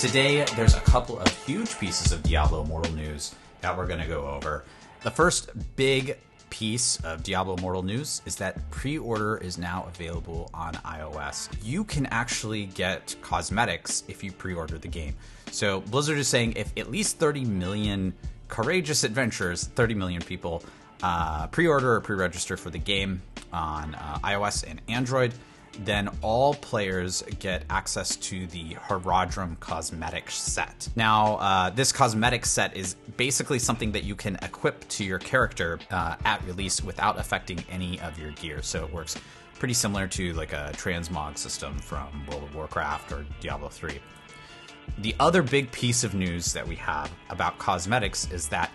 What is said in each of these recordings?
Today, there's a couple of huge pieces of Diablo Immortal news that we're going to go over. The first big piece of Diablo Immortal news is that pre-order is now available on iOS. You can actually get cosmetics if you pre-order the game. So Blizzard is saying if at least 30 million courageous adventurers, 30 million people, pre-order or pre-register for the game on iOS and Android, then all players get access to the Horadrim cosmetic set. Now, this cosmetic set is basically something that you can equip to your character at release without affecting any of your gear. So it works pretty similar to like a transmog system from World of Warcraft or Diablo 3. The other big piece of news that we have about cosmetics is that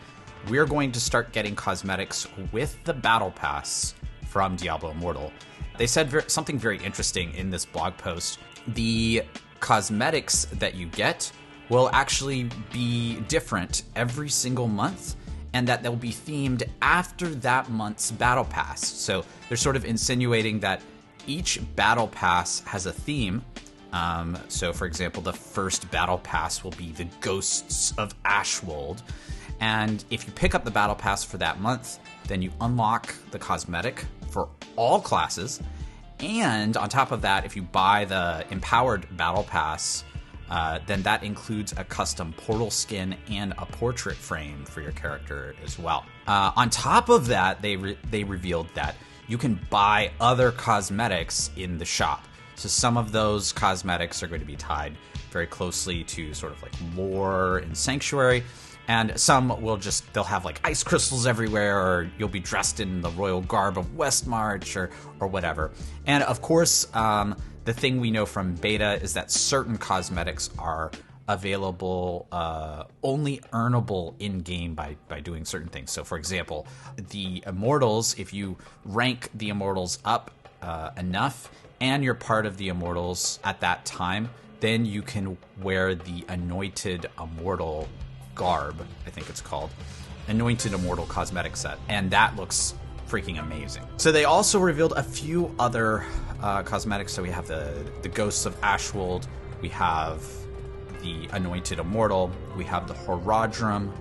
we're going to start getting cosmetics with the Battle Pass from Diablo Immortal. They said something very interesting in this blog post. The cosmetics that you get will actually be different every single month, and that they'll be themed after that month's Battle Pass. So they're sort of insinuating that each Battle Pass has a theme. So, for example, the first Battle Pass will be the Ghosts of Ashwold. And if you pick up the Battle Pass for that month, then you unlock the cosmetic for all classes. And on top of that, if you buy the Empowered Battle Pass, then that includes a custom portal skin and a portrait frame for your character as well. On top of that, they revealed that you can buy other cosmetics in the shop. So some of those cosmetics are going to be tied very closely to sort of like lore and Sanctuary. And some they'll have like ice crystals everywhere, or you'll be dressed in the royal garb of Westmarch or whatever. And of course, the thing we know from beta is that certain cosmetics are available, only earnable in-game by doing certain things. So for example, the Immortals, if you rank the Immortals up enough and you're part of the Immortals at that time, then you can wear the Anointed Immortal garb, I think it's called, Anointed Immortal cosmetic set, and that looks freaking amazing. So they also revealed a few other cosmetics. So we have the Ghosts of Ashwold, we have the Anointed Immortal, we have the Horadrim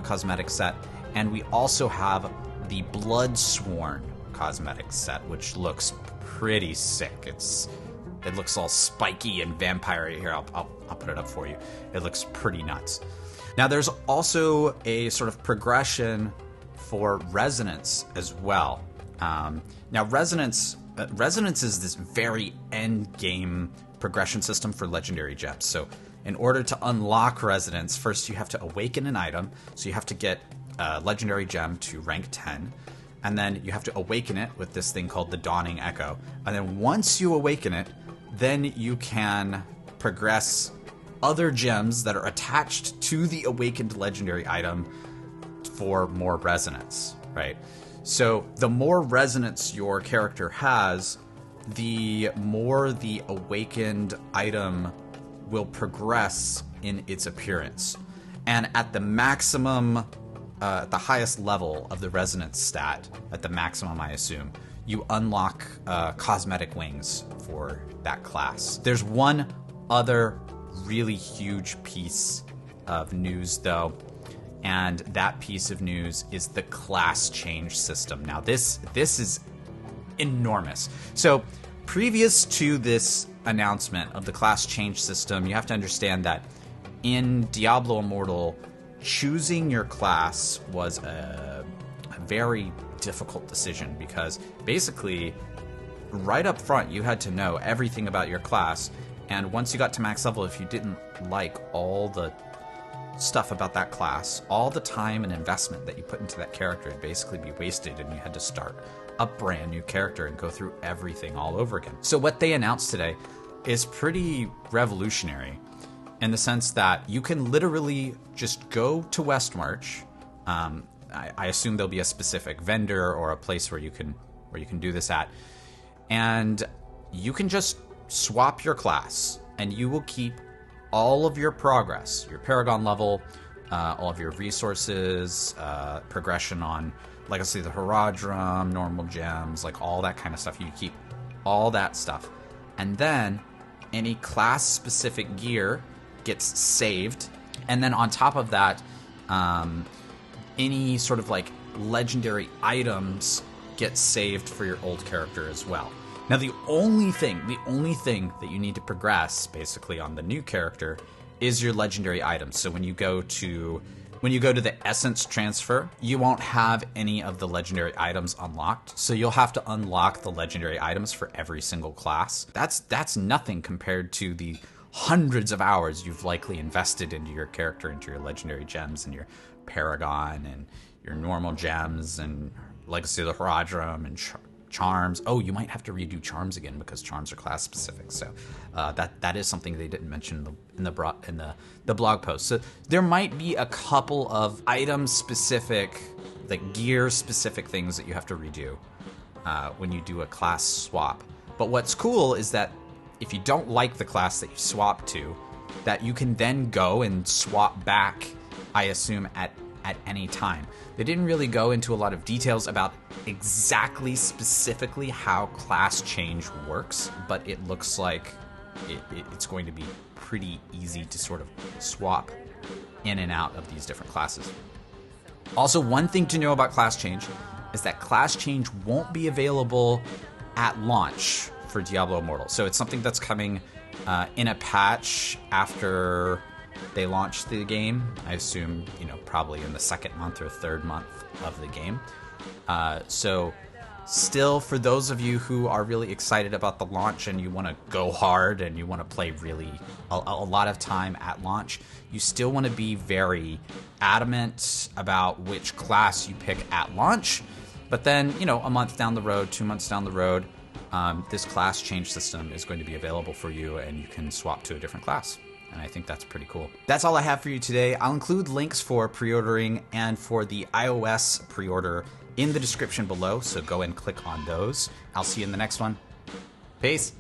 cosmetic set, and we also have the Bloodsworn cosmetic set, which looks pretty sick. It looks all spiky and vampire-y. Here, I'll put it up for you. It looks pretty nuts. Now, there's also a sort of progression for Resonance as well. Now, Resonance is this very end-game progression system for legendary gems. So in order to unlock Resonance, first you have to awaken an item. So you have to get a legendary gem to rank 10. And then you have to awaken it with this thing called the Dawning Echo. And then once you awaken it, then you can progress other gems that are attached to the awakened legendary item for more resonance, right? So the more resonance your character has, the more the awakened item will progress in its appearance. And at the maximum, at the highest level of the resonance stat, at the maximum I assume, you unlock cosmetic wings for that class. There's one other really huge piece of news though, and that piece of news is the class change system. Now this is enormous. So previous to this announcement of the class change system, you have to understand that in Diablo Immortal, choosing your class was a very difficult decision, because basically right up front you had to know everything about your class. And once you got to max level, if you didn't like all the stuff about that class, all the time and investment that you put into that character would basically be wasted, and you had to start a brand new character and go through everything all over again. So what they announced today is pretty revolutionary in the sense that you can literally just go to Westmarch. I assume there'll be a specific vendor or a place where you can do this at, and you can just swap your class, and you will keep all of your progress, your Paragon level, all of your resources, progression on Legacy of the Horadrim, normal gems, like all that kind of stuff. You keep all that stuff. And then any class-specific gear gets saved. And then on top of that, any sort of like legendary items get saved for your old character as well. Now, the only thing that you need to progress basically on the new character is your legendary items. So when you go to the essence transfer, you won't have any of the legendary items unlocked. So you'll have to unlock the legendary items for every single class. That's nothing compared to the hundreds of hours you've likely invested into your character, into your legendary gems and your Paragon and your normal gems and Legacy of the Horadrim and Charms. Oh, you might have to redo Charms again because Charms are class specific. So that is something they didn't mention in the blog post. So there might be a couple of item specific, like gear specific things that you have to redo when you do a class swap. But what's cool is that if you don't like the class that you swap to, that you can then go and swap back, I assume, at any time. They didn't really go into a lot of details about exactly specifically how class change works, but it looks like it's going to be pretty easy to sort of swap in and out of these different classes. Also, one thing to know about class change is that class change won't be available at launch for Diablo Immortal. So it's something that's coming in a patch after they launch the game. I assume, probably in the second month or third month of the game. So still, for those of you who are really excited about the launch and you want to go hard and you want to play really a lot of time at launch, you still want to be very adamant about which class you pick at launch. But then, a month down the road, 2 months down the road, this class change system is going to be available for you and you can swap to a different class. And I think that's pretty cool. That's all I have for you today. I'll include links for pre-ordering and for the iOS pre-order in the description below, so go and click on those. I'll see you in the next one. Peace.